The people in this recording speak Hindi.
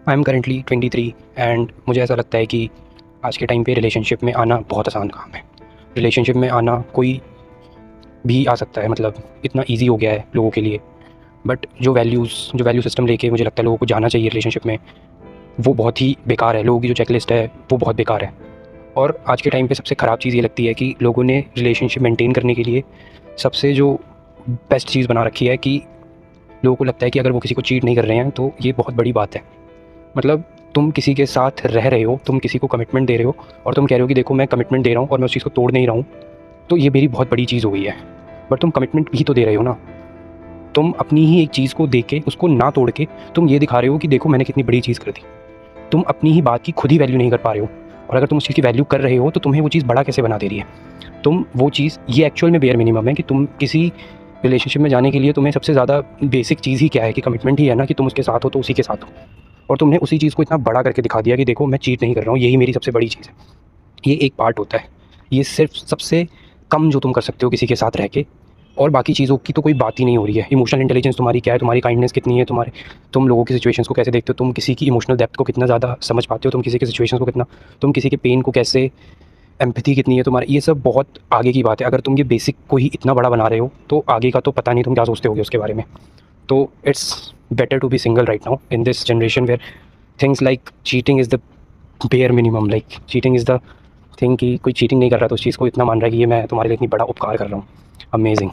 आई एम करेंटली 23 एंड मुझे ऐसा लगता है कि आज के टाइम पे रिलेशनशिप में आना बहुत आसान काम है। रिलेशनशिप में आना कोई भी आ सकता है, मतलब इतना इजी हो गया है लोगों के लिए। बट जो वैल्यू सिस्टम लेके मुझे लगता है लोगों को जाना चाहिए रिलेशनशिप में, वो बहुत ही बेकार है। लोगों की जो चेकलिस्ट है वो बहुत बेकार है। और आज के टाइम पे सबसे ख़राब चीज़ ये लगती है कि लोगों ने रिलेशनशिप मेंटेन करने के लिए सबसे जो बेस्ट चीज़ बना रखी है कि लोगों को लगता है कि अगर वो किसी को चीट नहीं कर रहे हैं तो ये बहुत बड़ी बात है। मतलब तुम किसी के साथ रह रहे हो, तुम किसी को कमिटमेंट दे रहे हो और तुम कह रहे हो कि देखो मैं कमिटमेंट दे रहा हूँ और मैं उस चीज़ को तोड़ नहीं रहा हूँ, तो ये मेरी बहुत बड़ी चीज़ हो गई है। बट तुम कमिटमेंट भी तो दे रहे हो ना। तुम अपनी ही एक चीज़ को दे के उसको ना तोड़ के तुम ये दिखा रहे हो कि देखो मैंने कितनी बड़ी चीज़ कर दी। तुम अपनी ही बात की खुद ही वैल्यू नहीं कर पा रहे हो, और अगर तुम उस चीज़ की वैल्यू कर रहे हो तो तुम्हें वो चीज़ बड़ा कैसे बना दे रही है। तुम वो चीज़, ये एक्चुअल में बेयर मिनिमम है कि तुम किसी रिलेशनशिप में जाने के लिए तुम्हें सबसे ज़्यादा बेसिक चीज़ ही क्या है कि कमिटमेंट ही है ना, कि तुम उसके साथ हो तो उसी के साथ हो। और तुमने उसी चीज़ को इतना बड़ा करके दिखा दिया कि देखो मैं चीट नहीं कर रहा हूँ, यही मेरी सबसे बड़ी चीज़ है। ये एक पार्ट होता है, ये सिर्फ सबसे कम जो तुम कर सकते हो किसी के साथ रह के, और बाकी चीज़ों की तो कोई बात ही नहीं हो रही है। इमोशनल इंटेलिजेंस तुम्हारी क्या है, तुम्हारी काइंडनेस कितनी है, तुम लोगों की सिचुएशंस को कैसे देखते हो, तुम किसी की इमोशनल डेप्थ को कितना ज़्यादा समझ पाते हो, तुम किसी की सिचुएशंस को कितना, तुम किसी के पेन को कैसे, एम्पैथी कितनी है तुम्हारी, ये सब बहुत आगे की बात है। अगर तुम ये बेसिक को ही इतना बड़ा बना रहे हो तो आगे का तो पता नहीं तुम क्या सोचते होगे उसके बारे में। तो it's better to be single right now in this generation where things like cheating is the bare minimum. Like cheating is the thing कि कोई चीटिंग नहीं कर रहा तो उस चीज़ को इतना मान रहा है कि ये मैं तुम्हारे लिए इतनी बड़ा उपकार कर रहा हूँ। अमेजिंग।